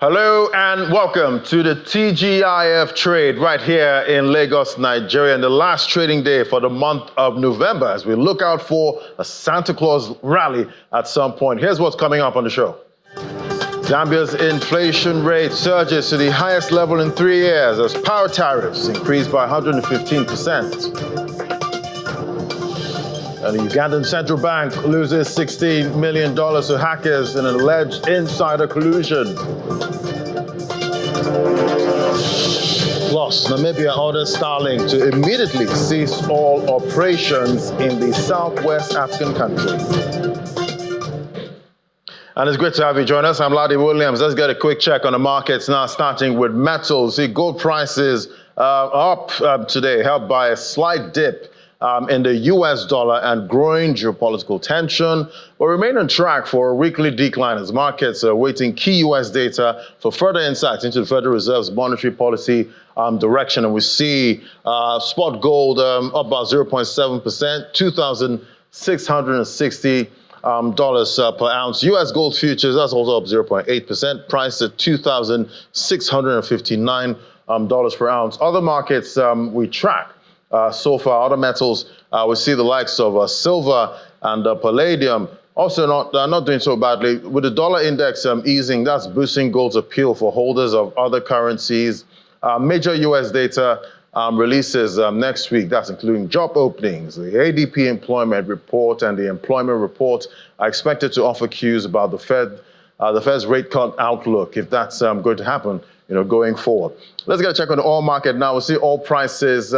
Hello and welcome to the TGIF trade right here in Lagos, Nigeria, and the last trading day for the month of November as we look out for a Santa Claus rally at some point. Here's what's coming up on the show. Zambia's inflation rate surges to the highest level in 3 years as power tariffs increase by 115%. And the Ugandan central bank loses $16 million to hackers in an alleged insider collusion. Plus, Namibia orders Starlink to immediately cease all operations in the southwest African country. And it's great to have you join us. I'm Ladi Williams. Let's get a quick check on the markets now, starting with metals. See, gold prices up today, helped by a slight dip in the US dollar and growing geopolitical tension, but remain on track for a weekly decline as markets are awaiting key US data for further insights into the Federal Reserve's monetary policy direction. And we see spot gold up about 0.7%, $2,660 per ounce. US gold futures, that's also up 0.8%, priced at $2,659 per ounce. Other markets we track so far, other metals, we see the likes of silver and palladium also not doing so badly. With the dollar index easing, that's boosting gold's appeal for holders of other currencies. Major US data releases next week, that's including job openings, the ADP employment report and the employment report are expected to offer cues about the Fed's rate cut outlook, if that's going to happen, going forward. Let's get a check on the oil market now. We'll see oil prices,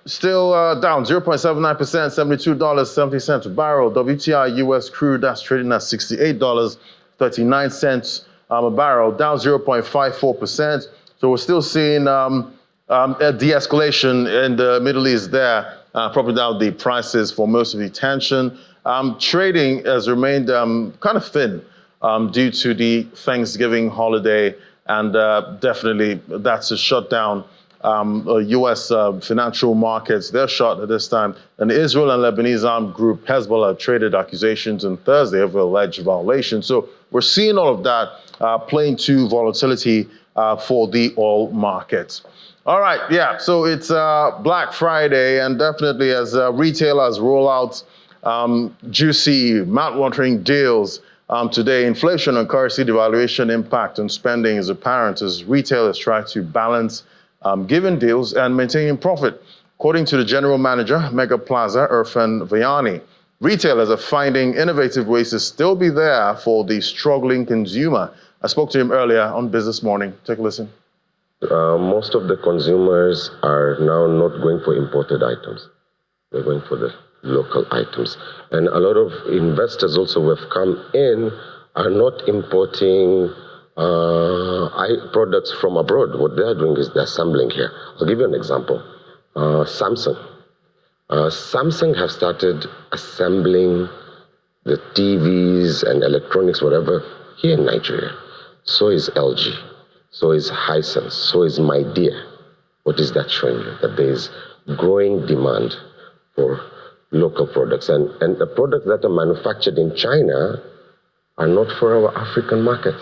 still down 0.79%, $72.70 a barrel. WTI US crude, that's trading at $68.39 a barrel, down 0.54%. So we're still seeing a de-escalation in the Middle East there, probably down the prices for most of the tension. Trading has remained kind of thin due to the Thanksgiving holiday, and definitely that's a shutdown. U.S. financial markets, they're shut at this time. And the Israel and Lebanese armed group Hezbollah traded accusations on Thursday of alleged violations. So we're seeing all of that playing to volatility for the oil markets. All right, so it's Black Friday, and definitely as retailers roll out juicy, mouth-watering deals today, inflation and currency devaluation impact on spending is apparent as retailers try to balance giving deals and maintaining profit. According to the general manager, Mega Plaza, Irfan Vayani, retailers are finding innovative ways to still be there for the struggling consumer. I spoke to him earlier on Business Morning. Take a listen. Most of the consumers are now not going for imported items. They're going for the local items. And a lot of investors also who have come in are not importing products from abroad. What they're doing is they're assembling here. I'll give you an example. Samsung. Samsung have started assembling the TVs and electronics, whatever, here in Nigeria. So is LG. So is Hisense. So is Midea. What is that showing you? That there is growing demand for local products. And the products that are manufactured in China are not for our African market.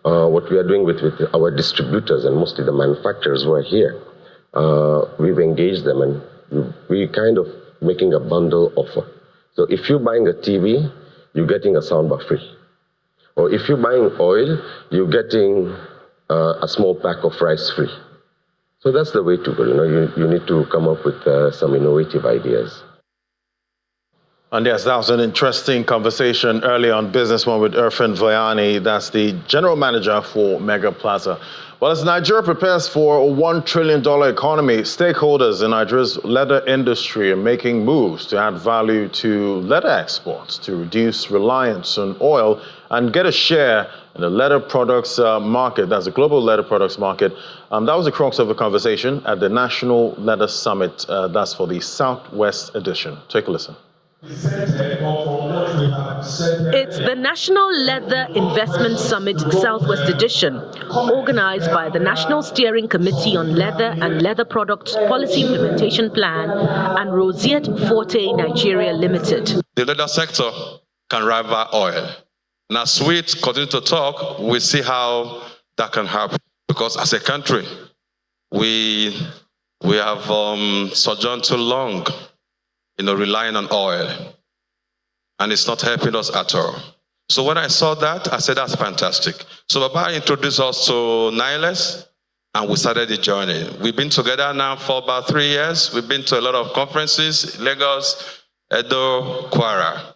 What we are doing with our distributors and mostly the manufacturers who are here, we've engaged them and we're kind of making a bundle offer. So if you're buying a TV, you're getting a soundbar free. Or if you're buying oil, you're getting a small pack of rice free. So that's the way to go. You need to come up with some innovative ideas. And yes, that was an interesting conversation early on Business One with Irfan Vayani. That's the general manager for Mega Plaza. Well, as Nigeria prepares for a $1 trillion economy, stakeholders in Nigeria's leather industry are making moves to add value to leather exports, to reduce reliance on oil and get a share in the leather products market. That's the global leather products market. That was the crux of the conversation at the National Leather Summit. That's for the Southwest edition. Take a listen. It's the National Leather Investment Summit Southwest Edition, organized by the National Steering Committee on Leather and Leather Products Policy Implementation Plan and Rosiette Forte Nigeria Limited. The leather sector can rival oil. Now, sweet continue to talk, we see how that can happen. Because as a country, we have sojourned too long, relying on oil, and it's not helping us at all. So when I saw that, I said, that's fantastic. So Baba introduced us to Naira, and we started the journey. We've been together now for about 3 years. We've been to a lot of conferences, Lagos, Edo, Kwara.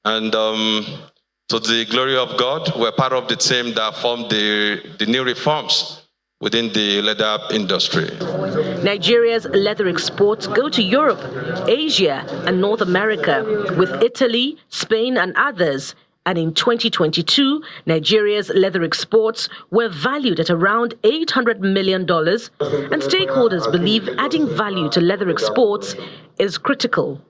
And to the glory of God, we're part of the team that formed the new reforms within the leather industry. Nigeria's leather exports go to Europe, Asia, and North America, with Italy, Spain, and others. And in 2022, Nigeria's leather exports were valued at around $800 million, and stakeholders believe adding value to leather exports is critical.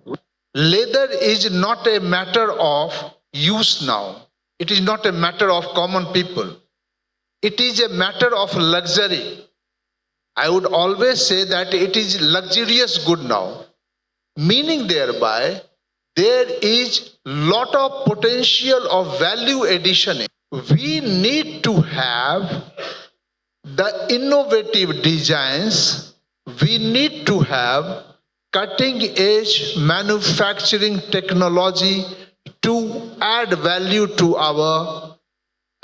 Leather is not a matter of use now. It is not a matter of common people. It is a matter of luxury. I would always say that it is luxurious good now, meaning thereby there is lot of potential of value addition. We need to have the innovative designs. We need to have cutting-edge manufacturing technology to add value to our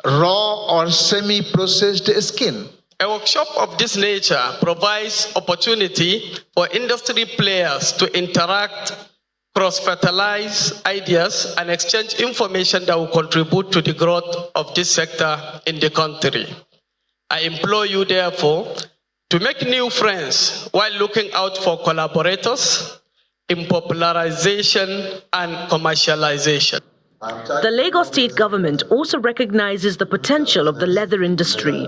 raw or semi-processed skin. A workshop of this nature provides opportunity for industry players to interact, cross-fertilize ideas, and exchange information that will contribute to the growth of this sector in the country. I implore you, therefore, to make new friends while looking out for collaborators in popularization and commercialization. The Lagos state government also recognizes the potential of the leather industry.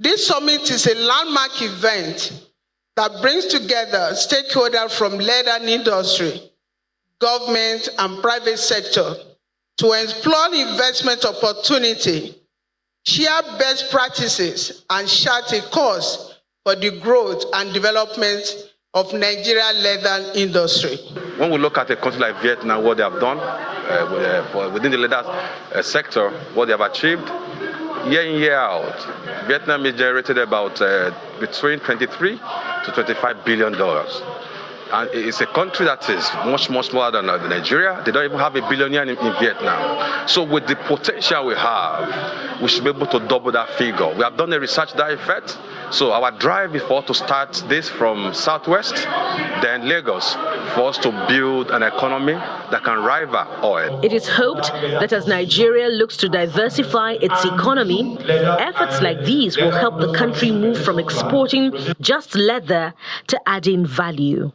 This summit is a landmark event that brings together stakeholders from leather industry, government, and private sector to explore investment opportunity, share best practices, and chart a course for the growth and development of Nigeria leather industry. When we look at a country like Vietnam, what they have done within the leather sector, what they have achieved, year in, year out, Vietnam is generated about between $23 to $25 billion. And it's a country that is much, much smaller than Nigeria. They don't even have a billionaire in Vietnam. So with the potential we have, we should be able to double that figure. We have done a research that effect. So our drive is for us to start this from Southwest, then Lagos, for us to build an economy that can rival oil. It is hoped that as Nigeria looks to diversify its economy, efforts like these will help the country move from exporting just leather to adding value.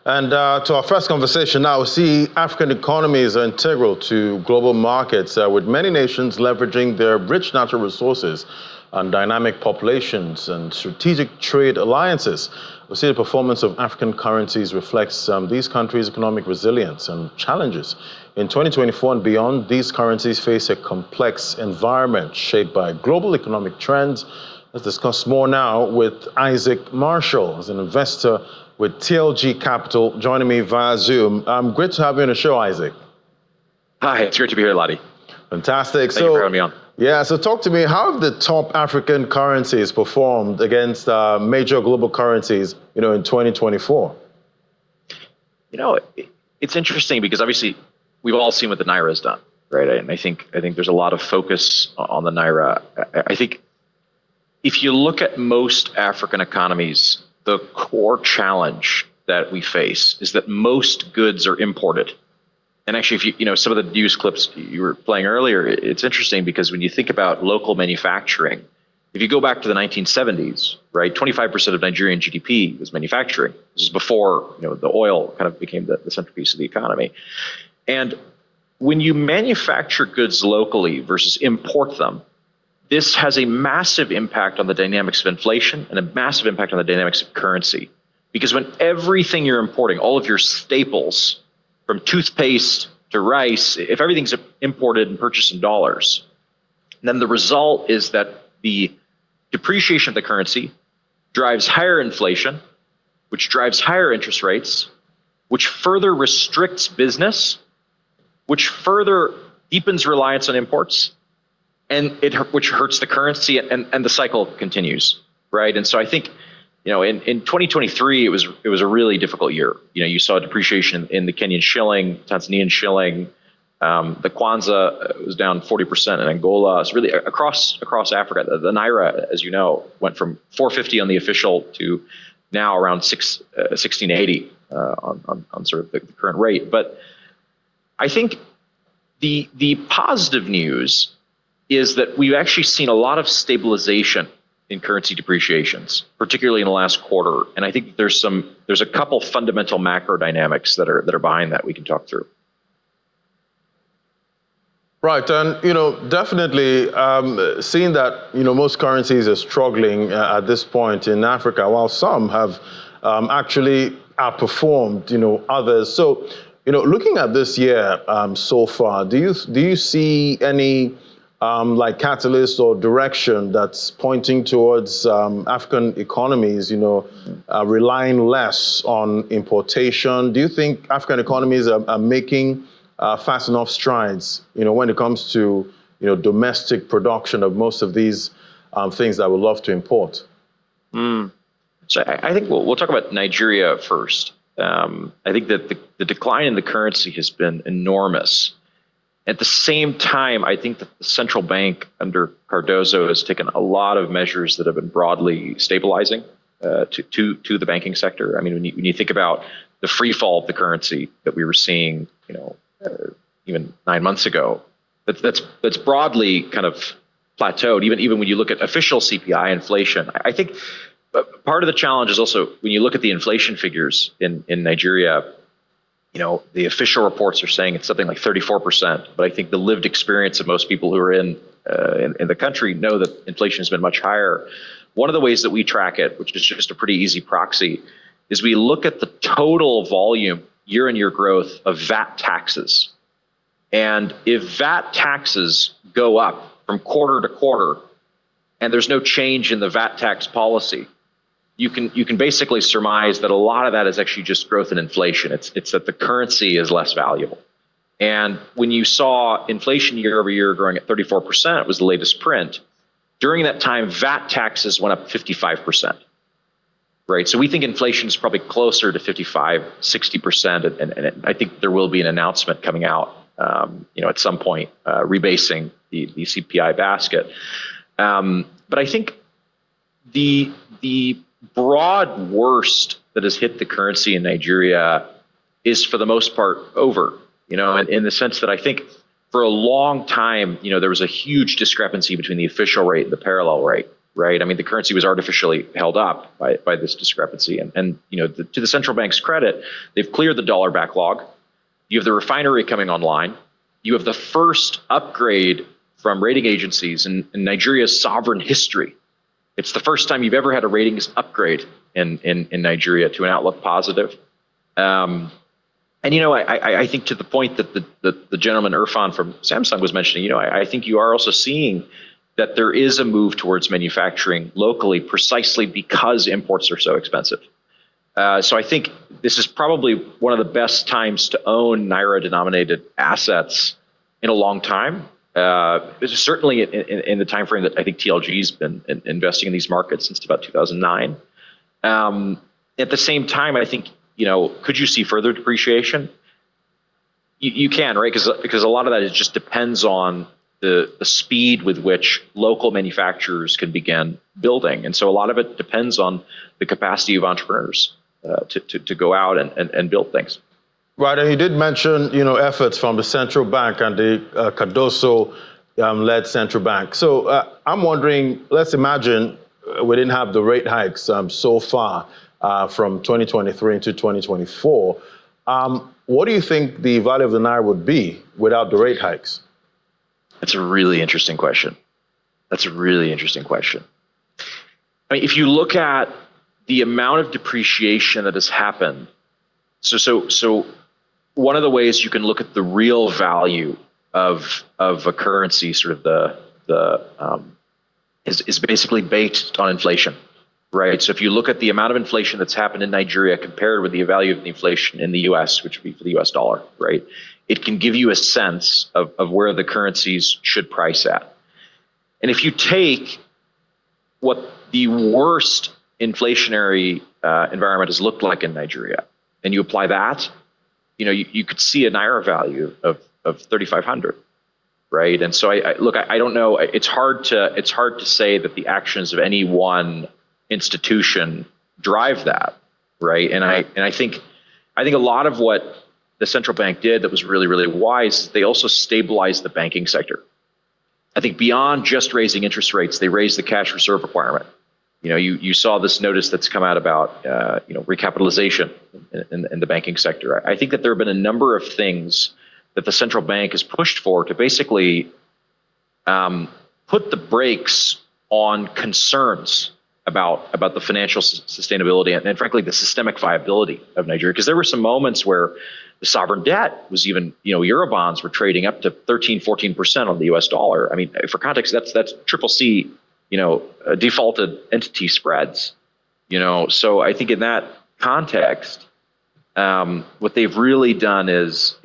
And to our first conversation now, we see African economies are integral to global markets, with many nations leveraging their rich natural resources and dynamic populations and strategic trade alliances. We see the performance of African currencies reflects these countries' economic resilience and challenges. In 2024 and beyond, these currencies face a complex environment shaped by global economic trends. Let's discuss more now with Isaac Marshall, as an investor with TLG Capital, joining me via Zoom. Great to have you on the show, Isaac. Hi, it's great to be here, Lottie. Fantastic. Thank you for having me on. Yeah, so talk to me, how have the top African currencies performed against major global currencies, in 2024? It's interesting because obviously we've all seen what the Naira has done, right? And I think there's a lot of focus on the Naira. I think if you look at most African economies, the core challenge that we face is that most goods are imported. And actually, if some of the news clips you were playing earlier, it's interesting because when you think about local manufacturing, if you go back to the 1970s, right, 25% of Nigerian GDP was manufacturing. This is before the oil kind of became the centerpiece of the economy. And when you manufacture goods locally versus import them, this has a massive impact on the dynamics of inflation and a massive impact on the dynamics of currency. Because when everything you're importing, all of your staples, from toothpaste to rice, if everything's imported and purchased in dollars, then the result is that the depreciation of the currency drives higher inflation, which drives higher interest rates, which further restricts business, which further deepens reliance on imports, and which hurts the currency, and the cycle continues, right? And so I think, in 2023 it was a really difficult year. You saw depreciation in the Kenyan shilling, Tanzanian shilling, the Kwanza was down 40% in Angola. It's really across Africa. The Naira, as you know, went from 450 on the official to now around 1680 on sort of the current rate. But I think the positive news is that we've actually seen a lot of stabilization in currency depreciations, particularly in the last quarter. And I think there's a couple fundamental macro dynamics that are behind that we can talk through. Right, and definitely seeing that most currencies are struggling at this point in Africa, while some have actually outperformed others. So looking at this year so far, do you see any like catalyst or direction that's pointing towards African economies relying less on importation? Do you think African economies are making fast enough strides, when it comes to, domestic production of most of these things that we love to import? So I think we'll talk about Nigeria first. I think that the decline in the currency has been enormous. At the same time, I think that the central bank under Cardozo has taken a lot of measures that have been broadly stabilizing to the banking sector. I mean, when you think about the free fall of the currency that we were seeing, even 9 months ago, that's broadly kind of plateaued. Even when you look at official CPI inflation, I think part of the challenge is also when you look at the inflation figures in Nigeria. The official reports are saying it's something like 34%, but I think the lived experience of most people who are in the country know that inflation has been much higher. One of the ways that we track it, which is just a pretty easy proxy, is we look at the total volume year-on-year growth of VAT taxes. And if VAT taxes go up from quarter to quarter and there's no change in the VAT tax policy, you can basically surmise that a lot of that is actually just growth in inflation. It's that the currency is less valuable. And when you saw inflation year over year growing at 34%, it was the latest print. During that time, VAT taxes went up 55%. Right, so we think inflation is probably closer to 55, 60%, and I think there will be an announcement coming out, at some point, rebasing the CPI basket. But I think the broad worst that has hit the currency in Nigeria is for the most part over. In the sense that I think for a long time, there was a huge discrepancy between the official rate and the parallel rate. Right. I mean, the currency was artificially held up by this discrepancy. And to the central bank's credit, they've cleared the dollar backlog. You have the refinery coming online. You have the first upgrade from rating agencies in Nigeria's sovereign history. It's the first time you've ever had a ratings upgrade in Nigeria to an outlook positive. I think to the point that the gentleman Irfan from Samsung was mentioning, I think you are also seeing that there is a move towards manufacturing locally precisely because imports are so expensive. So I think this is probably one of the best times to own Naira-denominated assets in a long time. Certainly in the time frame that I think TLG's been investing in these markets since about 2009. At the same time, I think, could you see further depreciation? You can, right? Because a lot of that just depends on the speed with which local manufacturers can begin building. And so a lot of it depends on the capacity of entrepreneurs to go out and build things. Right, and you did mention, efforts from the central bank and the Cardoso-led central bank. So I'm wondering, let's imagine we didn't have the rate hikes so far from 2023 into 2024. What do you think the value of the Naira would be without the rate hikes? That's a really interesting question. I mean, if you look at the amount of depreciation that has happened, so one of the ways you can look at the real value of a currency, sort of is basically based on inflation, right? So if you look at the amount of inflation that's happened in Nigeria compared with the value of the inflation in the U.S., which would be for the U.S. dollar, right? It can give you a sense of where the currencies should price at. And if you take what the worst inflationary environment has looked like in Nigeria, and you apply that, you could see a Naira value of 3,500, right? And so I don't know. It's hard to say that the actions of any one institution drive that, right? And I think a lot of what the central bank did that was really, really wise is they also stabilized the banking sector. I think beyond just raising interest rates, they raised the cash reserve requirement. You saw this notice that's come out about recapitalization in the banking sector. I think that there have been a number of things that the central bank has pushed for to basically put the brakes on concerns about the financial sustainability and frankly the systemic viability of Nigeria. Because there were some moments where the sovereign debt was even, Eurobonds were trading up to 13-14% on the US dollar. I mean, for context, that's triple C, defaulted entity spreads, So I think in that context, what they've really done is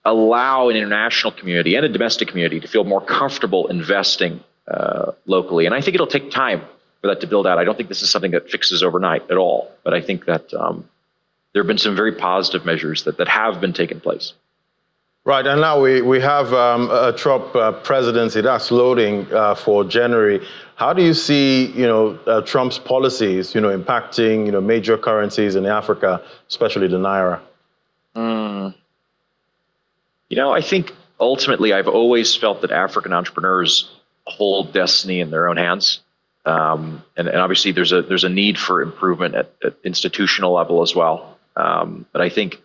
allow an international community and a domestic community to feel more comfortable investing locally. And I think it'll take time for that to build out. I don't think this is something that fixes overnight at all, but I think that there have been some very positive measures that have been taking place. Right, and now we have a Trump presidency that's loading for January. How do you see, Trump's policies, impacting, major currencies in Africa, especially the Naira? I think ultimately I've always felt that African entrepreneurs hold destiny in their own hands. And obviously there's a need for improvement at institutional level as well. But I think,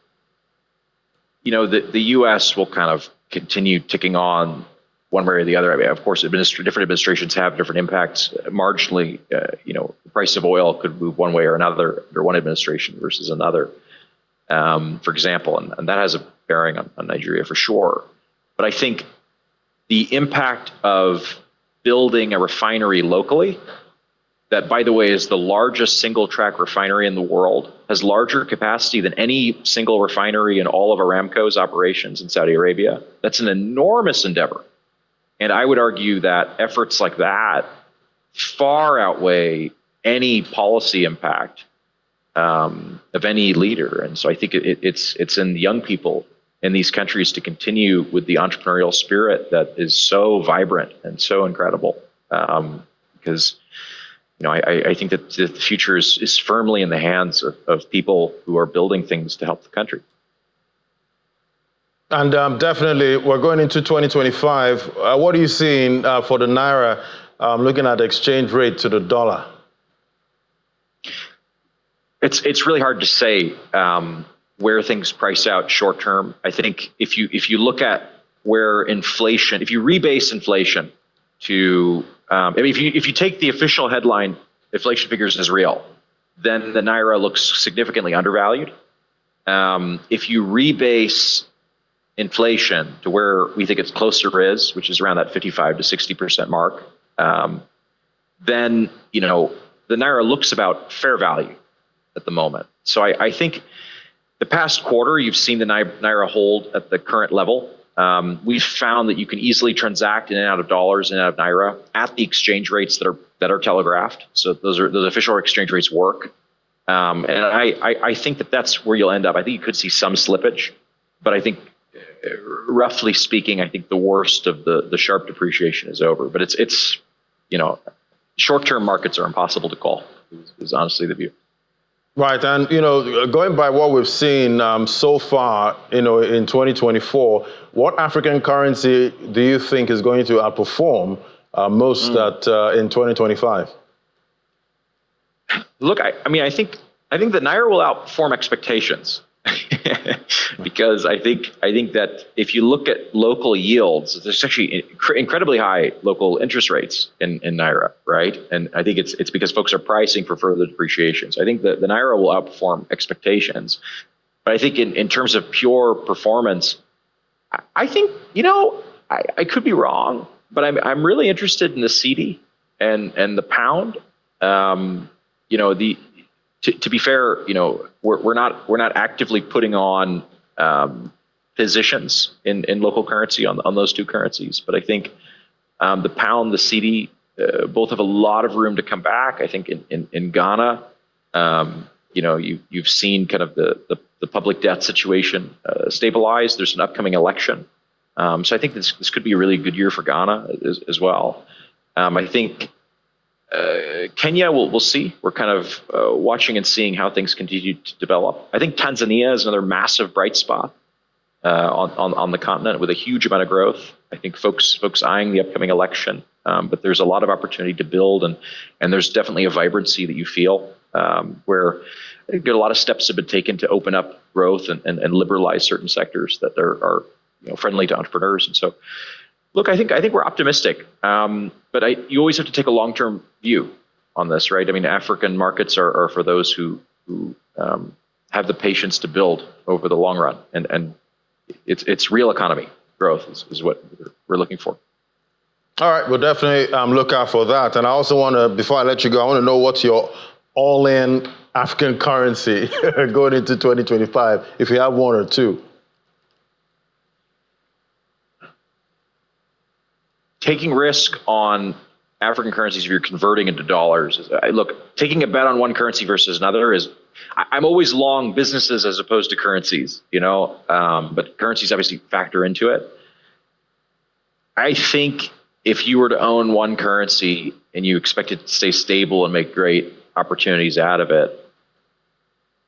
the U.S. will kind of continue ticking on one way or the other. I mean, of course, different administrations have different impacts. Marginally, the price of oil could move one way or another under one administration versus another, for example, and that has a bearing on Nigeria for sure. But I think the impact of building a refinery locally, that, by the way, is the largest single-track refinery in the world, has larger capacity than any single refinery in all of Aramco's operations in Saudi Arabia. That's an enormous endeavor. And I would argue that efforts like that far outweigh any policy impact of any leader. And so I think it's in the young people in these countries to continue with the entrepreneurial spirit that is so vibrant and so incredible. Because I think that the future is firmly in the hands of people who are building things to help the country. And definitely, we're going into 2025. What are you seeing for the Naira, looking at the exchange rate to the dollar? It's really hard to say where things price out short term. I think if you look at where inflation, if you rebase inflation to if you take the official headline inflation figures as real, then the Naira looks significantly undervalued. If you rebase inflation to where we think it's closer is, which is around that 55 to 60% mark, then the Naira looks about fair value at the moment. So I think the past quarter you've seen the Naira hold at the current level. We've found that you can easily transact in and out of dollars and out of Naira at the exchange rates that are telegraphed. So those official exchange rates work. And I think that's where you'll end up. I think you could see some slippage, but I think roughly speaking, I think the worst of the sharp depreciation is over. But it's short-term markets are impossible to call, is honestly the view. Right, and going by what we've seen so far, in 2024, what African currency do you think is going to outperform most in 2025? Look, I think the Naira will outperform expectations. Because I think that if you look at local yields, there's actually incredibly high local interest rates in Naira, right? And I think it's because folks are pricing for further depreciation. So I think the Naira will outperform expectations. But I think in terms of pure performance, I think I could be wrong, but I'm really interested in the cedi and the pound. To be fair, we're not actively putting on positions in local currency on those two currencies. But I think The pound, the cedi, both have a lot of room to come back. I think in Ghana, you've seen kind of the public debt situation stabilize. There's an upcoming election. So I think this could be a really good year for Ghana as well. I think Kenya, we'll see. We're kind of watching and seeing how things continue to develop. I think Tanzania is another massive bright spot on the continent with a huge amount of growth. I think folks eyeing the upcoming election, but there's a lot of opportunity to build, and there's definitely a vibrancy that you feel where I think a lot of steps have been taken to open up growth and liberalize certain sectors that are friendly to entrepreneurs. And so, look, I think we're optimistic, but you always have to take a long-term view on this, right? I mean, African markets are for those who have the patience to build over the long run, and it's real economy growth is what we're looking for. All right, we'll definitely look out for that. And I also want to, before I let you go, I want to know what's your all-in African currency going into 2025, if you have one or two. Taking risk on African currencies if you're converting into dollars. Look, taking a bet on one currency versus another is, I'm always long businesses as opposed to currencies, but currencies obviously factor into it. I think if you were to own one currency and you expect it to stay stable and make great opportunities out of it,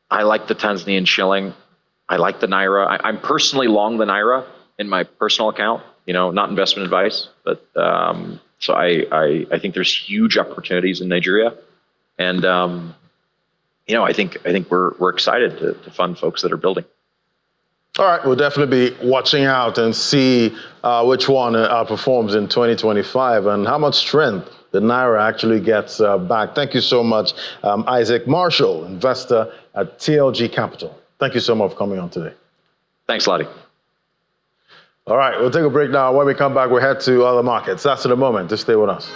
I like the Tanzanian shilling. I like the Naira. I'm personally long the Naira in my personal account, not investment advice, but so I think there's huge opportunities in Nigeria. And, I think we're excited to fund folks that are building. All right, we'll definitely be watching out and see which one performs in 2025 and how much strength the Naira actually gets back. Thank you so much, Isaac Marshall, investor at TLG Capital. Thank you so much for coming on today. Thanks, Lottie. All right, we'll take a break now. When we come back, we'll head to other markets. That's in a moment. Just stay with us.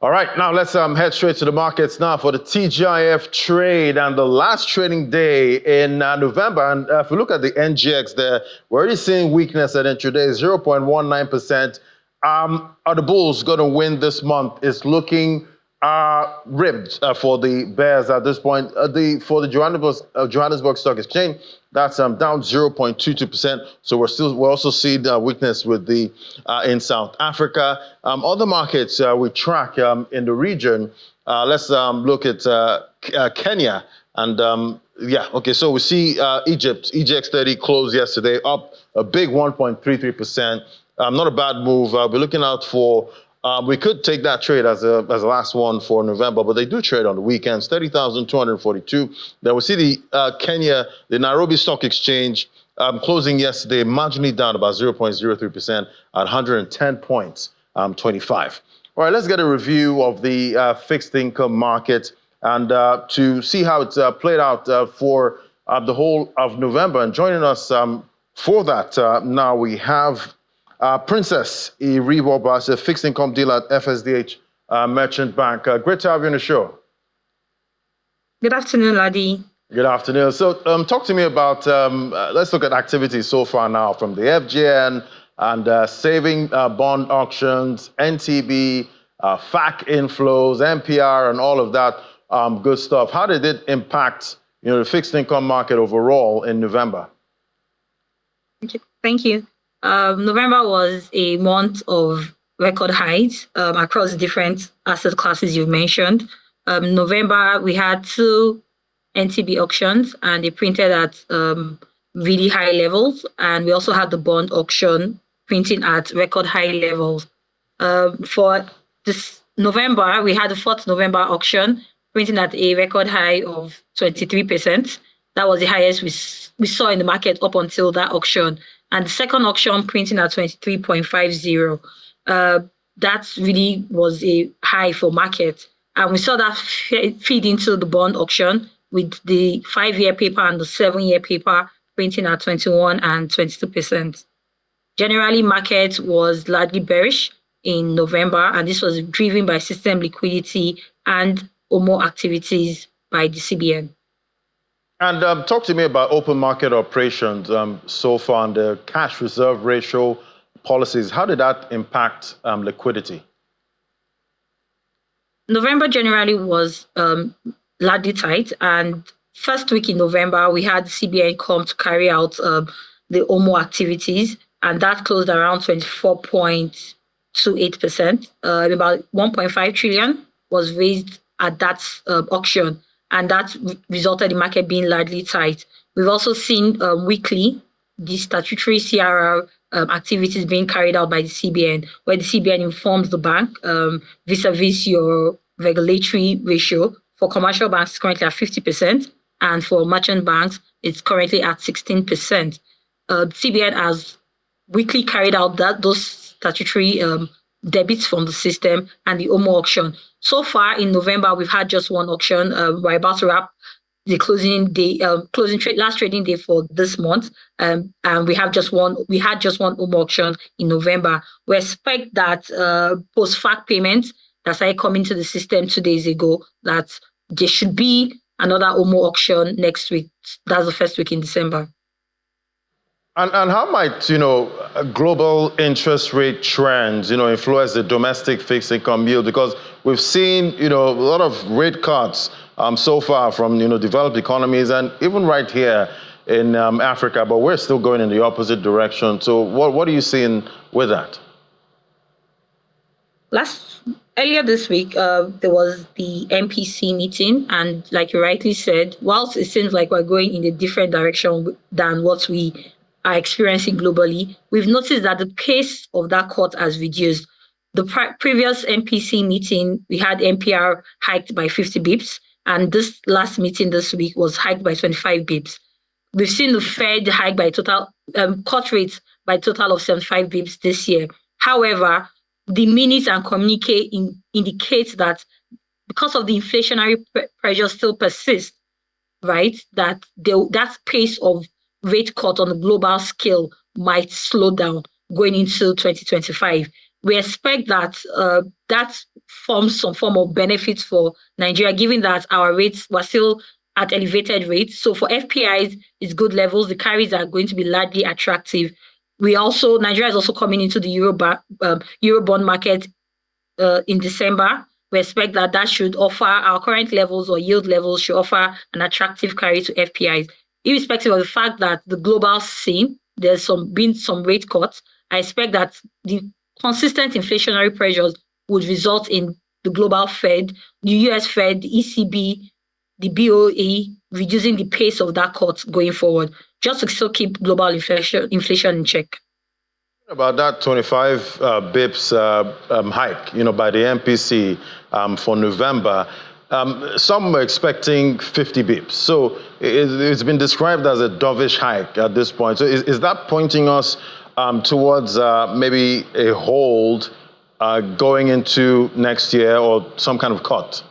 All right, now let's head straight to the markets now for the TGIF trade and the last trading day in November. And if we look at the NGX there, we're already seeing weakness at intraday, 0.19%. Are the bulls going to win this month? It's looking ribbed for the bears at this point. For the Johannesburg Stock Exchange, that's down 0.22%. So we're also seeing weakness with the in South Africa. Other markets we track in the region. Let's look at Kenya and so we see Egypt. EGX30 closed yesterday up a big 1.33%. Not a bad move. We're looking out for. We could take that trade as a last one for November, but they do trade on the weekends, 30,242. Then we see the Kenya, the Nairobi Stock Exchange closing yesterday, marginally down about 0.03% at 110 points, 25. All right, let's get a review of the fixed income market and to see how it's played out for the whole of November. And joining us for that, now we have Princess Iriwoba, a fixed income dealer at FSDH Merchant Bank. Great to have you on the show. Good afternoon, Ladi. Good afternoon. So talk to me about, let's look at activities so far now from the FGN and saving bond auctions, NTB, FAC inflows, NPR, and all of that good stuff. How did it impact the fixed income market overall in November? Thank you. November was a month of record highs across different asset classes you mentioned. November, we had 2 NTB auctions, and they printed at really high levels. And we also had the bond auction printing at record high levels. For this November, we had the 4th November auction printing at a record high of 23%. That was the highest we saw in the market up until that auction. And the second auction printing at 23.50. That really was a high for market. And we saw that feed into the bond auction with the 5-year paper and the 7-year paper printing at 21 and 22%. Generally, market was largely bearish in November, and this was driven by system liquidity and OMO activities by the CBN. And talk to me about open market operations so far and the cash reserve ratio policies. How did that impact liquidity? November generally was largely tight, and first week in November we had CBN come to carry out the OMO activities, and that closed around 24.28%. About 1.5 trillion was raised at that auction, and that resulted in market being largely tight. We've also seen weekly the statutory CRR activities being carried out by the CBN, where the CBN informs the bank vis-a-vis your regulatory ratio. For commercial banks, it's currently at 50%, and for merchant banks, it's currently at 16%. CBN has weekly carried out those statutory debits from the system and the OMO auction. So far in November, we've had just one auction. We're about to wrap the closing day, last trading day for this month, and we had just one OMO auction in November. We expect that post fact payments that started coming to the system 2 days ago, that there should be another OMO auction next week. That's the first week in December. And how might, global interest rate trends, influence the domestic fixed income yield? Because we've seen, a lot of rate cuts so far from, developed economies and even right here in Africa, but we're still going in the opposite direction. So what are you seeing with that? Earlier this week, there was the MPC meeting, and like you rightly said, whilst it seems like we're going in a different direction than what we are experiencing globally, we've noticed that the pace of that cut has reduced. The previous MPC meeting, we had MPR hiked by 50 bips, and this last meeting this week was hiked by 25 bips. We've seen the Fed hike by cut rates by a total of 75 bips this year. However, the minutes and communique indicates that because of the inflationary pressure still persists, right, that that pace of rate cut on a global scale might slow down going into 2025. We expect that that forms some form of benefit for Nigeria, given that our rates were still at elevated rates. So for FPIs, it's good levels. The carries are going to be largely attractive. Nigeria is also coming into the Eurobond market in December. We expect that should offer our current levels or yield levels should offer an attractive carry to FPIs. Irrespective of the fact that the global scene, there's been some rate cuts, I expect that the consistent inflationary pressures would result in the global Fed, the US Fed, the ECB, the BOE reducing the pace of that cut going forward, just to still keep global inflation in check. About that 25 bips hike, by the MPC for November. Some were expecting 50 bips. So it's been described as a dovish hike at this point. So is that pointing us towards maybe a hold going into next year or some kind of cut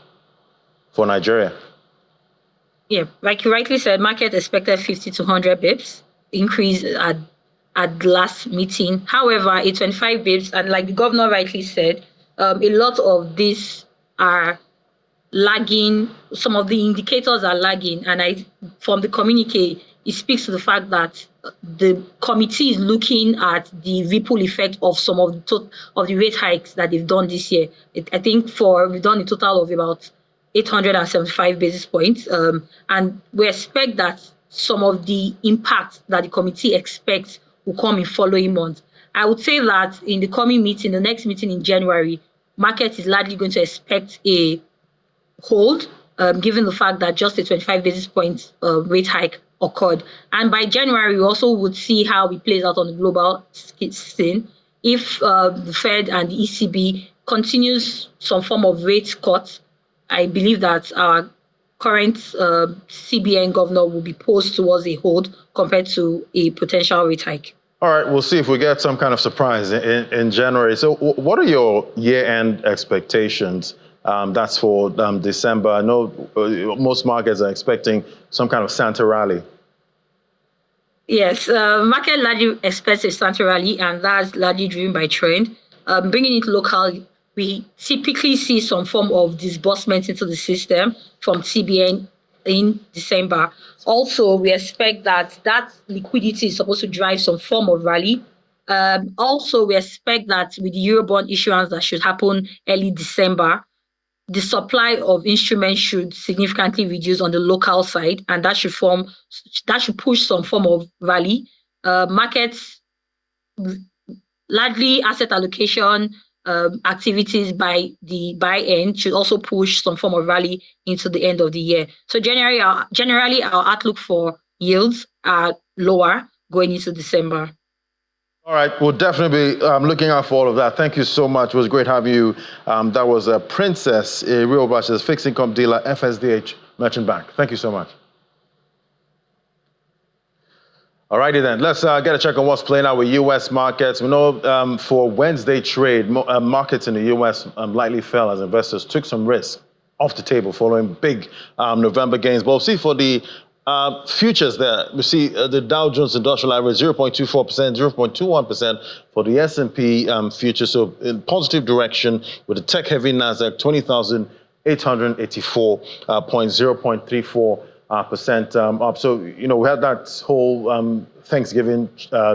for Nigeria? Yeah, like you rightly said, market expected 50 to 100 bips increase at the last meeting. However, a 25 bips, and like the governor rightly said, a lot of these are lagging. Some of the indicators are lagging, and from the communique, it speaks to the fact that the committee is looking at the ripple effect of some of the rate hikes that they've done this year. I think we've done a total of about 875 basis points, and we expect that some of the impact that the committee expects will come in following months. I would say that in the coming meeting, the next meeting in January, market is likely going to expect a hold, given the fact that just a 25 basis points rate hike occurred. And by January, we also would see how it plays out on the global scene. If the Fed and the ECB continues some form of rate cuts, I believe that our current CBN governor will be posed towards a hold compared to a potential rate hike. All right, we'll see if we get some kind of surprise in January. So what are your year-end expectations? That's for December. I know most markets are expecting some kind of Santa rally. Yes, market largely expects a Santa rally, and that's largely driven by trend. Bringing it local, we typically see some form of disbursement into the system from CBN in December. Also, we expect that liquidity is supposed to drive some form of rally. Also, we expect that with the Eurobond issuance that should happen early December, the supply of instruments should significantly reduce on the local side, and that should push some form of rally. Markets, largely asset allocation activities by the buy end, should also push some form of rally into the end of the year. So generally our outlook for yields are lower going into December. All right, we'll definitely be looking out for all of that. Thank you so much. It was great having you. That was Princess, a real Bashas fixed income dealer, FSDH Merchant Bank. Thank you so much. All righty then, let's get a check on what's playing out with U.S. markets. We know for Wednesday trade, markets in the U.S. lightly fell as investors took some risk off the table following big November gains. But we'll see for the futures there. We see the Dow Jones Industrial Average 0.24%, 0.21% for the S&P futures. So in positive direction with the tech-heavy Nasdaq 20,884 points, 0.34% up. So we had that whole Thanksgiving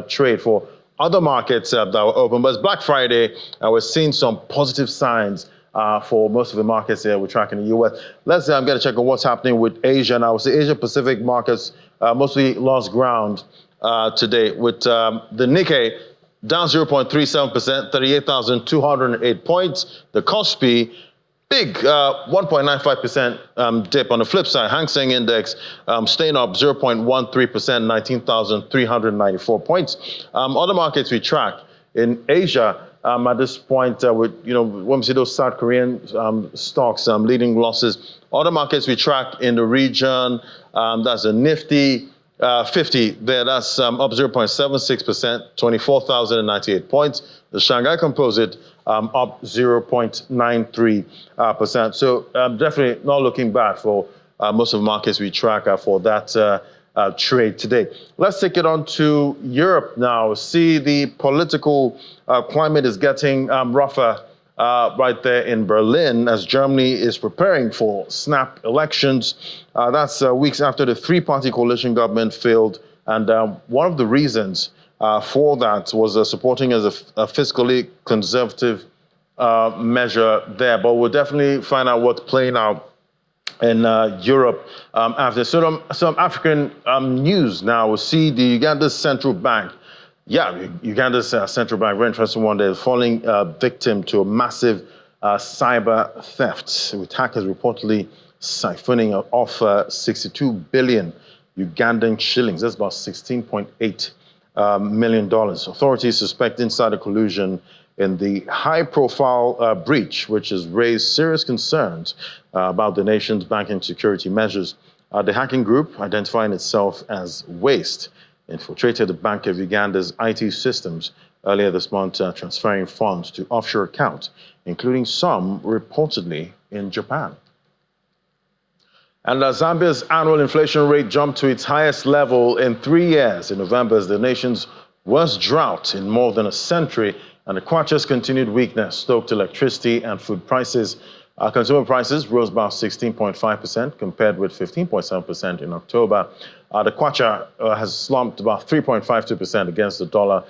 trade for other markets that were open. But it's Black Friday, and we're seeing some positive signs for most of the markets here we're tracking in the U.S. Let's get a check on what's happening with Asia now. So Asia Pacific markets mostly lost ground today with the Nikkei down 0.37%, 38,208 points. The Kospi, big 1.95% dip. On the flip side, Hang Seng Index staying up 0.13%, 19,394 points. Other markets we track in Asia, at this point, when we see those South Korean stocks leading losses, other markets we track in the region, that's a Nifty 50 there, that's up 0.76%, 24,098 points. The Shanghai Composite up 0.93%. So definitely not looking bad for most of the markets we track for that trade today. Let's take it on to Europe now. See, the political climate is getting rougher right there in Berlin as Germany is preparing for snap elections. That's weeks after the three-party coalition government failed. And one of the reasons for that was supporting as a fiscally conservative measure there. But we'll definitely find out what's playing out in Europe after. So some African news now. We'll see the Uganda's central bank. Uganda's central bank, very interesting one there, falling victim to a massive cyber theft, with hackers reportedly siphoning off 62 billion Ugandan shillings. That's about $16.8 million. Authorities suspect insider collusion in the high-profile breach, which has raised serious concerns about the nation's banking security measures. The hacking group, identifying itself as Waste, infiltrated the Bank of Uganda's IT systems earlier this month, transferring funds to offshore accounts, including some reportedly in Japan. And Zambia's annual inflation rate jumped to its highest level in 3 years in November as the nation's worst drought in more than a century, and the kwacha's continued weakness stoked electricity and food prices. Consumer prices rose about 16.5% compared with 15.7% in October. The kwacha has slumped about 3.52% against the dollar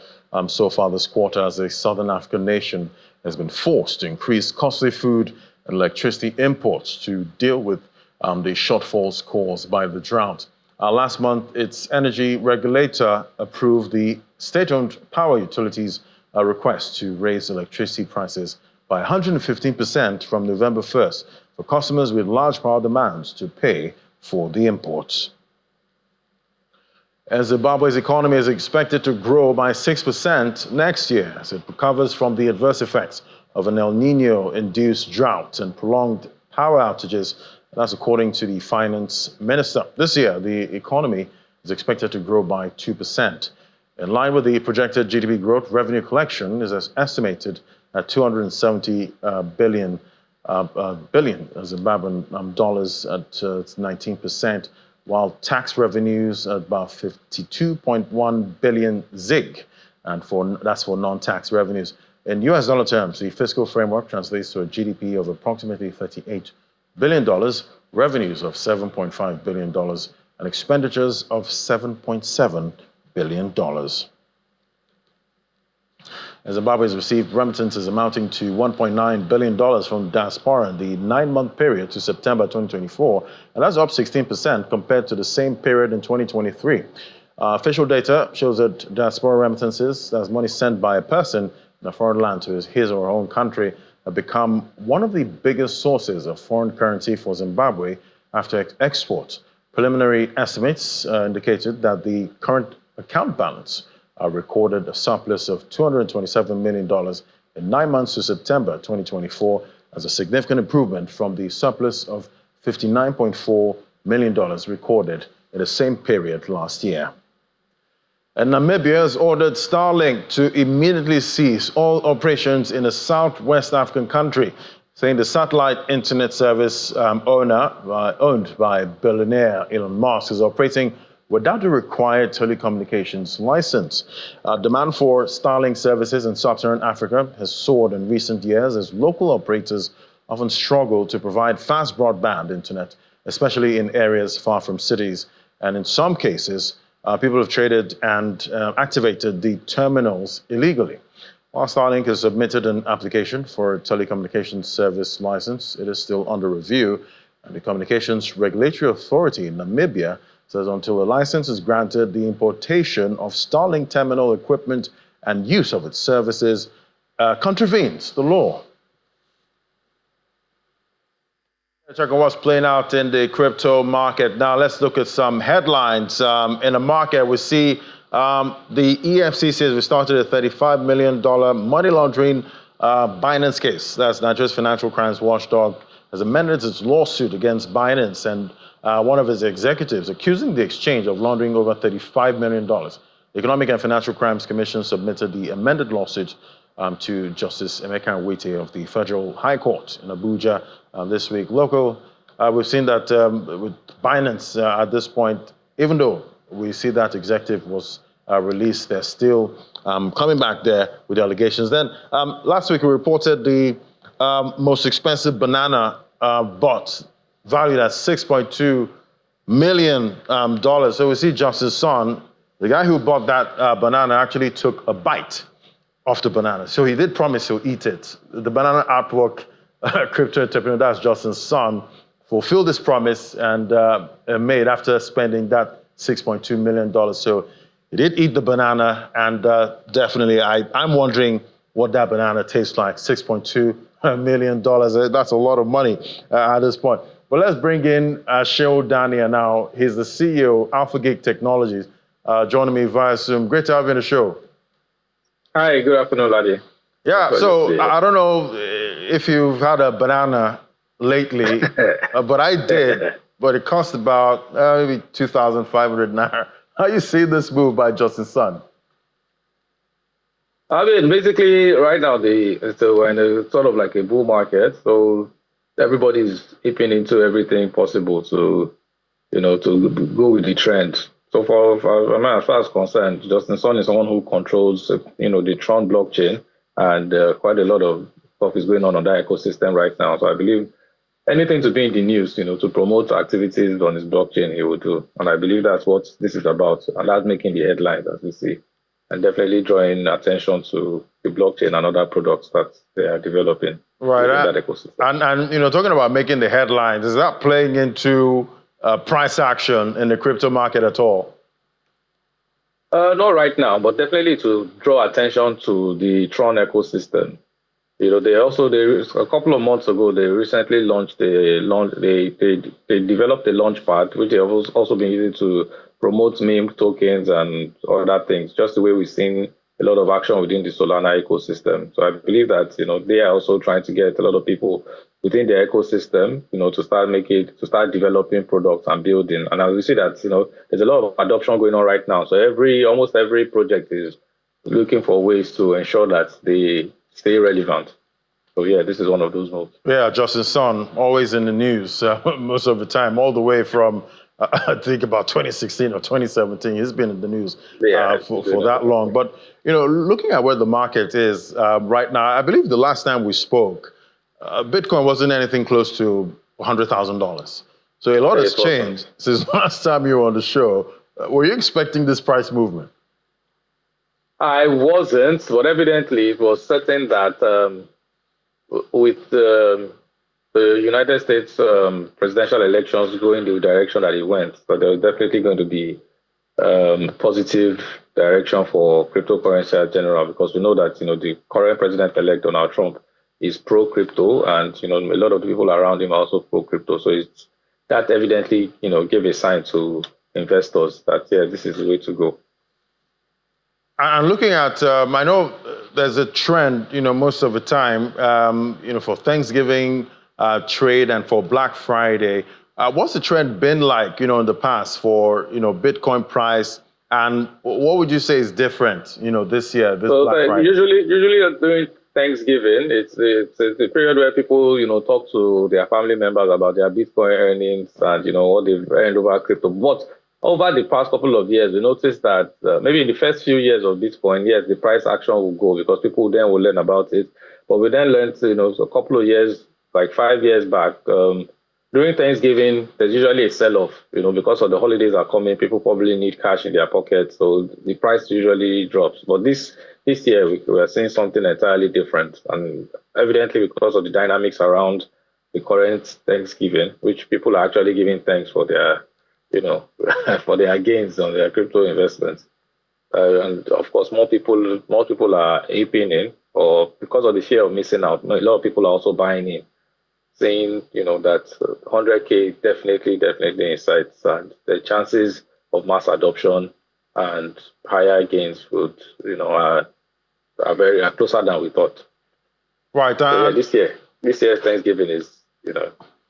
so far this quarter as the Southern African nation has been forced to increase costly food and electricity imports to deal with the shortfalls caused by the drought. Last month, its energy regulator approved the state-owned power utilities request to raise electricity prices by 115% from November 1st for customers with large power demands to pay for the imports. And Zimbabwe's economy is expected to grow by 6% next year as it recovers from the adverse effects of an El Nino-induced drought and prolonged power outages. That's according to the finance minister. This year, the economy is expected to grow by 2%. In line with the projected GDP growth, revenue collection is estimated at 270 billion Zimbabwean dollars at 19%, while tax revenues at about 52.1 billion ZiG, and that's for non-tax revenues. In US dollar terms, the fiscal framework translates to a GDP of approximately $38 billion, revenues of $7.5 billion and expenditures of $7.7 billion. Zimbabwe has received remittances amounting to $1.9 billion from diaspora in the 9-month period to September 2024, and that's up 16% compared to the same period in 2023. Official data shows that diaspora remittances, that's money sent by a person in a foreign land to his or her own country, have become one of the biggest sources of foreign currency for Zimbabwe after exports. Preliminary estimates indicated that the current account balance recorded a surplus of $227 million in 9 months to September 2024 as a significant improvement from the surplus of $59.4 million recorded in the same period last year. And Namibia has ordered Starlink to immediately cease all operations in a southwest African country, saying the satellite internet service owned by billionaire Elon Musk is operating without a required telecommunications license. Demand for Starlink services in sub-Saharan Africa has soared in recent years as local operators often struggle to provide fast broadband internet, especially in areas far from cities. And in some cases, people have traded and activated the terminals illegally. While Starlink has submitted an application for a telecommunications service license, it is still under review, and the Communications Regulatory Authority in Namibia says until a license is granted, the importation of Starlink terminal equipment and use of its services contravenes the law. Check on what's playing out in the crypto market. Now let's look at some headlines. In the market, we see the EFCC has restarted a $35 million money laundering Binance case. That's Nigeria's financial crimes watchdog has amended its lawsuit against Binance and one of its executives, accusing the exchange of laundering over $35 million. The Economic and Financial Crimes Commission submitted the amended lawsuit to Justice Emeka Nwite of the Federal High Court in Abuja this week. We've seen that with Binance at this point, even though we see that executive was released, they're still coming back there with the allegations. Then last week we reported the most expensive banana bought, valued at $6.2 million. So we see Justice Son, the guy who bought that banana, actually took a bite of the banana. So he did promise he'll eat it. The banana artwork crypto entrepreneur, that's Justice Son, fulfilled this promise and made after spending that $6.2 million. So he did eat the banana, and definitely I'm wondering what that banana tastes like. $6.2 million, that's a lot of money at this point. But let's bring in Sheol Dania now. He's the CEO of Alpha Gig Technologies, joining me via Zoom. Great to have you on the show. Hi, good afternoon, Ladi. Yeah, so I don't know if you've had a banana lately, but I did. But it cost about maybe 2,500 Naira. How you see this move by Justice Son? I mean, basically, right now, we're in a sort of like a bull market. So everybody's hipping into everything possible to go with the trend. So as far as concerned, Justice Son is someone who controls, the Tron blockchain, and quite a lot of stuff is going on that ecosystem right now. So I believe anything to be in the news, to promote activities on his blockchain, he will do. And I believe that's what this is about. And that's making the headlines, as we see, and definitely drawing attention to the blockchain and other products that they are developing in that ecosystem. And talking about making the headlines, is that playing into price action in the crypto market at all? Not right now, but definitely to draw attention to the Tron ecosystem. A couple of months ago, they recently they developed a launch pad, which they have also been using to promote meme tokens and other things, just the way we've seen a lot of action within the Solana ecosystem. So I believe that, they are also trying to get a lot of people within the ecosystem, to start developing products and building. And as we see that, there's a lot of adoption going on right now. So almost every project is looking for ways to ensure that they stay relevant. So yeah, this is one of those moves. Yeah, Justice Son, always in the news most of the time, all the way from I think about 2016 or 2017. He's been in the news for that long. But looking at where the market is right now, I believe the last time we spoke, Bitcoin wasn't anything close to $100,000. So a lot has changed since last time you were on the show. Were you expecting this price movement? I wasn't, but evidently it was certain that with the United States presidential elections going the direction that it went, so there was definitely going to be positive direction for cryptocurrency in general, because we know that the current president-elect Donald Trump is pro-crypto, and a lot of the people around him are also pro-crypto. So that evidently gave a sign to investors that this is the way to go. I'm looking at, I know there's a trend, most of the time, for Thanksgiving trade and for Black Friday. What's the trend been like, in the past for, Bitcoin price? And what would you say is different, this year, Black Friday? Usually during Thanksgiving, it's the period where people, talk to their family members about their Bitcoin earnings and, what they've earned over crypto. But over the past couple of years, we noticed that maybe in the first few years of Bitcoin, yes, the price action will go because people then will learn about it. But we then learned, a couple of years, like 5 years back, during Thanksgiving, there's usually a sell-off, because of the holidays are coming, people probably need cash in their pockets, so the price usually drops. But this year, we are seeing something entirely different, and evidently because of the dynamics around the current Thanksgiving, which people are actually giving thanks for their, for their gains on their crypto investments. And of course, more people are aping in, or because of the fear of missing out, a lot of people are also buying in, saying, that 100K definitely in sight, and the chances of mass adoption and higher gains would, are closer than we thought. Right. So, this year's Thanksgiving is,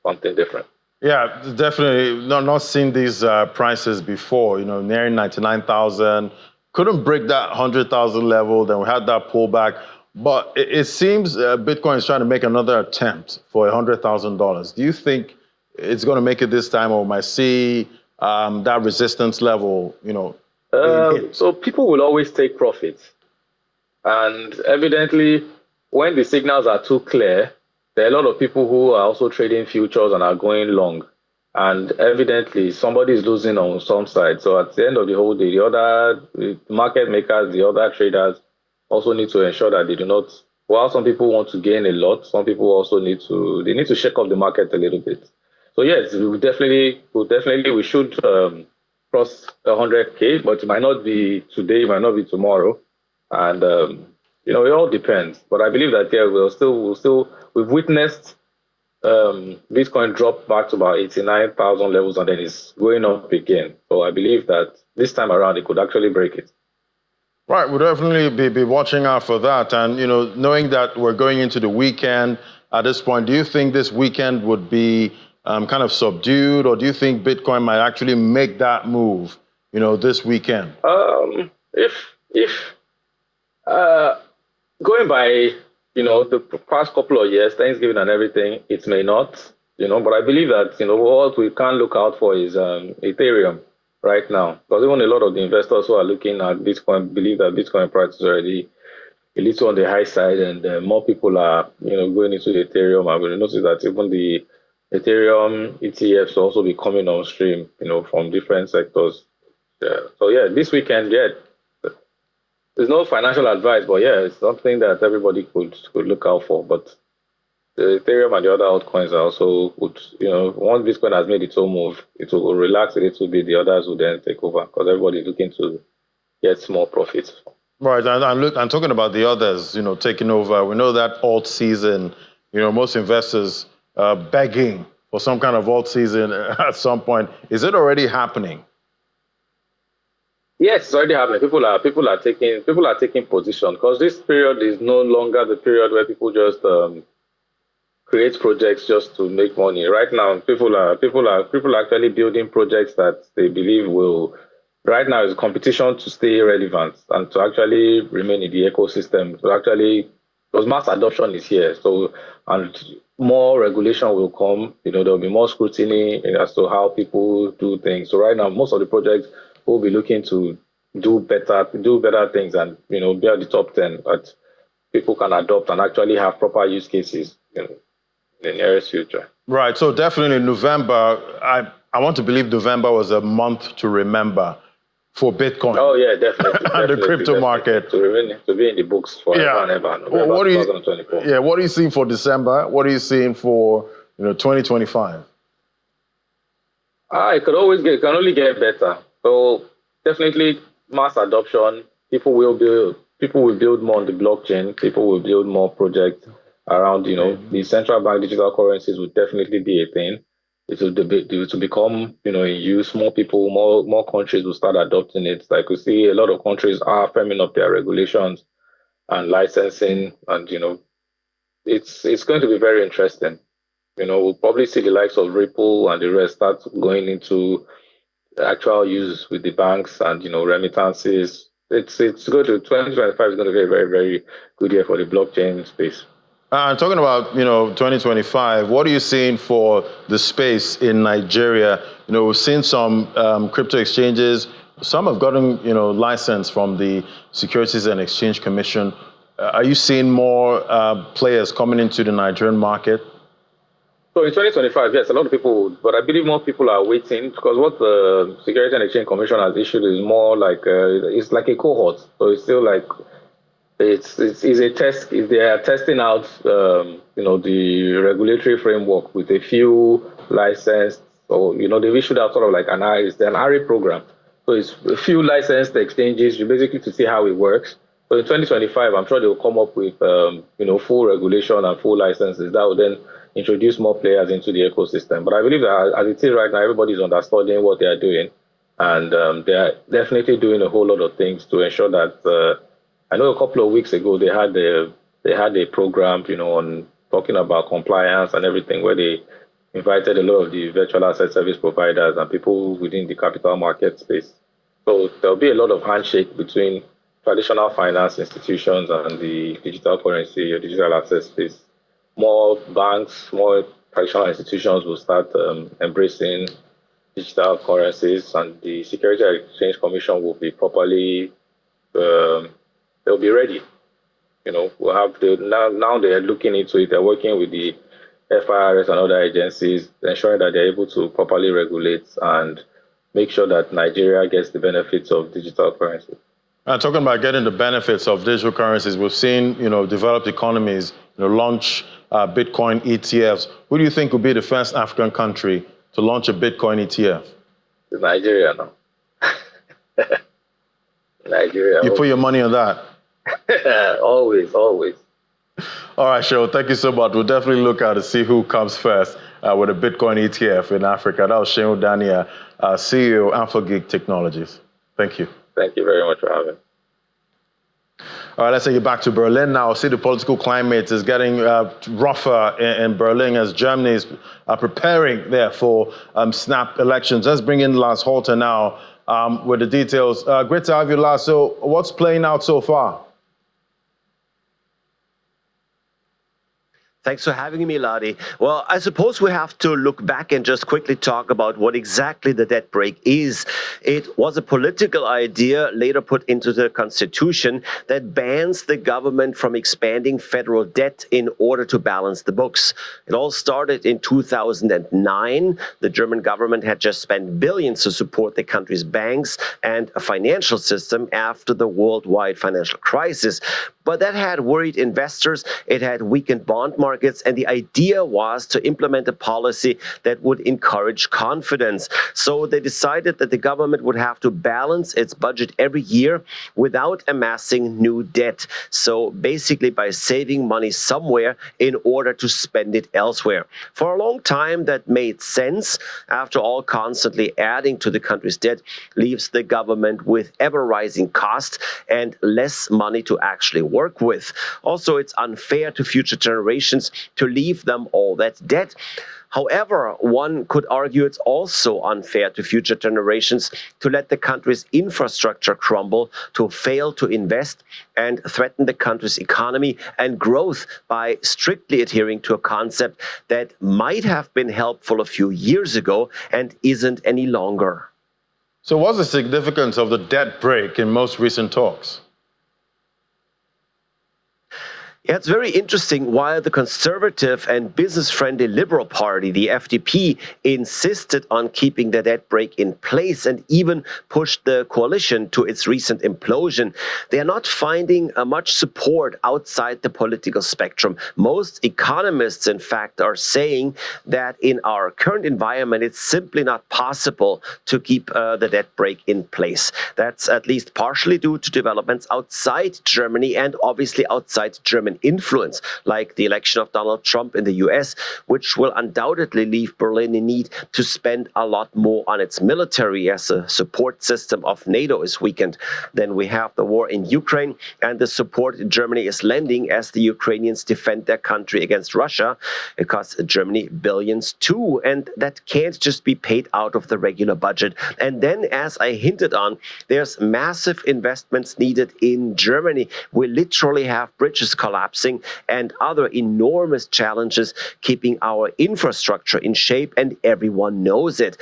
something different. Yeah, definitely. Not seen these prices before. Nearing 99,000, couldn't break that 100,000 level. Then we had that pullback. But it seems Bitcoin is trying to make another attempt for $100,000. Do you think it's going to make it this time, or might see that resistance level, So people will always take profits. And evidently, when the signals are too clear, there are a lot of people who are also trading futures and are going long. And evidently, somebody is losing on some side. So at the end of the whole day, the other market makers, the other traders also need to ensure that they do not, while some people want to gain a lot, some people also need to shake up the market a little bit. So yes, we should cross 100K, but it might not be today, it might not be tomorrow. And, it all depends. But I believe that, we've witnessed Bitcoin drop back to about 89,000 levels, and then it's going up again. So I believe that this time around, it could actually break it. Right, we'll definitely be watching out for that. And, knowing that we're going into the weekend at this point, do you think this weekend would be kind of subdued, or do you think Bitcoin might actually make that move, this weekend? If going by, the past couple of years, Thanksgiving and everything, it may not, but I believe that, what we can look out for is Ethereum right now, because even a lot of the investors who are looking at Bitcoin believe that Bitcoin price is already a little on the high side, and more people are, going into Ethereum. And we notice that even the Ethereum ETFs will also be coming on stream, from different sectors. Yeah. So this weekend, there's no financial advice, but it's something that everybody could look out for. But the Ethereum and the other altcoins are also would, once Bitcoin has made its own move, it will relax a little bit. The others will then take over because everybody's looking to get more profits. Right, and I'm talking about the others, taking over. We know that alt season, most investors begging for some kind of alt season at some point. Is it already happening? Yes, it's already happening. People are taking position, because this period is no longer the period where people just create projects just to make money. Right now, people are actually building projects that they believe will. Right now is competition to stay relevant and to actually remain in the ecosystem. So actually, because mass adoption is here, so and more regulation will come. There'll be more scrutiny as to how people do things. So right now, most of the projects will be looking to do better things, and be at the top 10 that people can adopt and actually have proper use cases in the nearest future. Right. So definitely November, I want to believe November was a month to remember for Bitcoin. Oh yeah, definitely. And the crypto market. To be in the books forever and ever. November What do you, 2024. yeah, what are you seeing for December? What are you seeing for 2025? It can only get better. So definitely mass adoption. People will build more on the blockchain. People will build more projects around, the central bank digital currencies will definitely be a thing. It will become, in use. More people, more countries will start adopting it. Like we see a lot of countries are firming up their regulations and licensing, and it's going to be very interesting. We'll probably see the likes of Ripple and the rest start going into actual use with the banks and remittances. It's good. 2025 is going to be a very, very good year for the blockchain space. Talking about 2025, what are you seeing for the space in Nigeria? We've seen some crypto exchanges. Some have gotten license from the Securities and Exchange Commission. Are you seeing more players coming into the Nigerian market? So in 2025, yes, a lot of people would, but I believe more people are waiting because what the Securities and Exchange Commission has issued is more like it's like a cohort. So it's still like it's a test. If they are testing out, the regulatory framework with a few licensed, or they've issued out sort of like an RA program. So it's a few licensed exchanges, basically to see how it works. So in 2025, I'm sure they will come up with full regulation and full licenses that will then introduce more players into the ecosystem. But I believe that as it is right now, everybody's understanding what they are doing, and they are definitely doing a whole lot of things to ensure that. I know a couple of weeks ago they had a program, on talking about compliance and everything, where they invited a lot of the virtual asset service providers and people within the capital market space. So there'll be a lot of handshake between traditional finance institutions and the digital currency or digital asset space. More banks, more traditional institutions will start embracing digital currencies, and the Securities and Exchange Commission will be properly, they'll be ready. We'll have now they are looking into it. They're working with the FIRS and other agencies, ensuring that they're able to properly regulate and make sure that Nigeria gets the benefits of digital currency. Talking about getting the benefits of digital currencies, we've seen, developed economies, launch Bitcoin ETFs. Who do you think will be the first African country to launch a Bitcoin ETF? It's Nigeria now. Nigeria. You put your money on that? Always. All right, Cheryl, thank you so much. We'll definitely look out to see who comes first with a Bitcoin ETF in Africa. That was Cheryl Dania, CEO, AlphaGeek Technologies. Thank you. Thank you very much for having me. All right, let's take you back to Berlin now. See, the political climate is getting rougher in Berlin as Germany is preparing there for snap elections. Let's bring in Lars Holter now with the details. Great to have you, Lars. So what's playing out so far? Thanks for having me, Ladi. Well, I suppose we have to look back and just quickly talk about what exactly the debt brake is. It was a political idea later put into the constitution that bans the government from expanding federal debt in order to balance the books. It all started in 2009. The German government had just spent billions to support the country's banks and a financial system after the worldwide financial crisis. But that had worried investors, it had weakened bond markets, and the idea was to implement a policy that would encourage confidence. So they decided that the government would have to balance its budget every year without amassing new debt. So basically by saving money somewhere in order to spend it elsewhere. For a long time that made sense. After all, constantly adding to the country's debt leaves the government with ever-rising costs and less money to actually work with. Also, it's unfair to future generations to leave them all that debt. However, one could argue it's also unfair to future generations to let the country's infrastructure crumble, to fail to invest and threaten the country's economy and growth by strictly adhering to a concept that might have been helpful a few years ago and isn't any longer. So what's the significance of the debt brake in most recent talks? It's very interesting. While the conservative and business-friendly Liberal Party, the FDP, insisted on keeping the debt brake in place and even pushed the coalition to its recent implosion, they are not finding much support outside the political spectrum. Most economists, in fact, are saying that in our current environment, it's simply not possible to keep the debt brake in place. That's at least partially due to developments outside Germany and obviously outside German influence, like the election of Donald Trump in the US, which will undoubtedly leave Berlin in need to spend a lot more on its military as a support system of NATO is weakened. Then we have the war in Ukraine and the support Germany is lending as the Ukrainians defend their country against Russia. It costs Germany billions too, and that can't just be paid out of the regular budget. And then, as I hinted on, there's massive investments needed in Germany. We literally have bridges collapsing and other enormous challenges keeping our infrastructure in shape, and everyone knows it.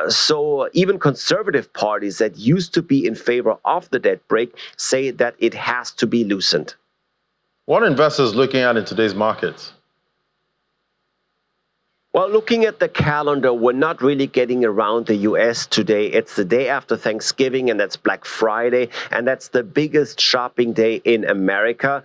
So even conservative parties that used to be in favor of the debt brake say that it has to be loosened. What are investors looking at in today's markets? Well, looking at the calendar, we're not really getting around the US today. It's the day after Thanksgiving, and that's Black Friday, and that's the biggest shopping day in America.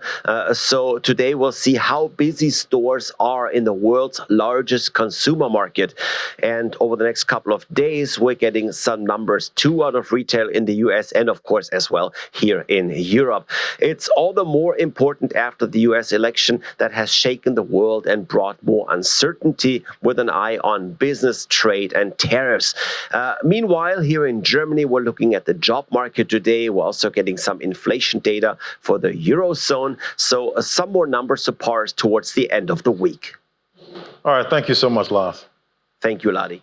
So today we'll see how busy stores are in the world's largest consumer market. And over the next couple of days, we're getting some numbers too out of retail in the US and, of course, as well here in Europe. It's all the more important after the US election that has shaken the world and brought more uncertainty, with an eye on business, trade, and tariffs. Meanwhile, here in Germany, we're looking at the job market today. We're also getting some inflation data for the Eurozone. So some more numbers to parse towards the end of the week. All right. Thank you so much, Lars. Thank you, Ladi.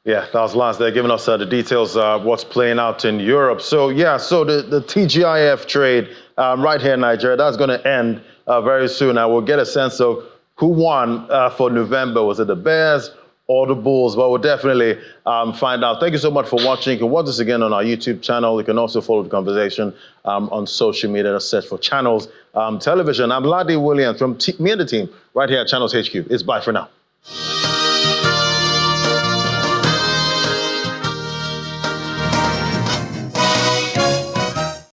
Yeah, that was Lars there giving us the details of what's playing out in Europe. So, so the TGIF trade right here in Nigeria, that's going to end very soon. I will get a sense of who won for November. Was it the Bears or the Bulls? But we'll definitely find out. Thank you so much for watching. You can watch this again on our YouTube channel. You can also follow the conversation on social media. Just search for Channels Television. I'm Ladi Williams from me and the team right here at Channels HQ. It's bye for now.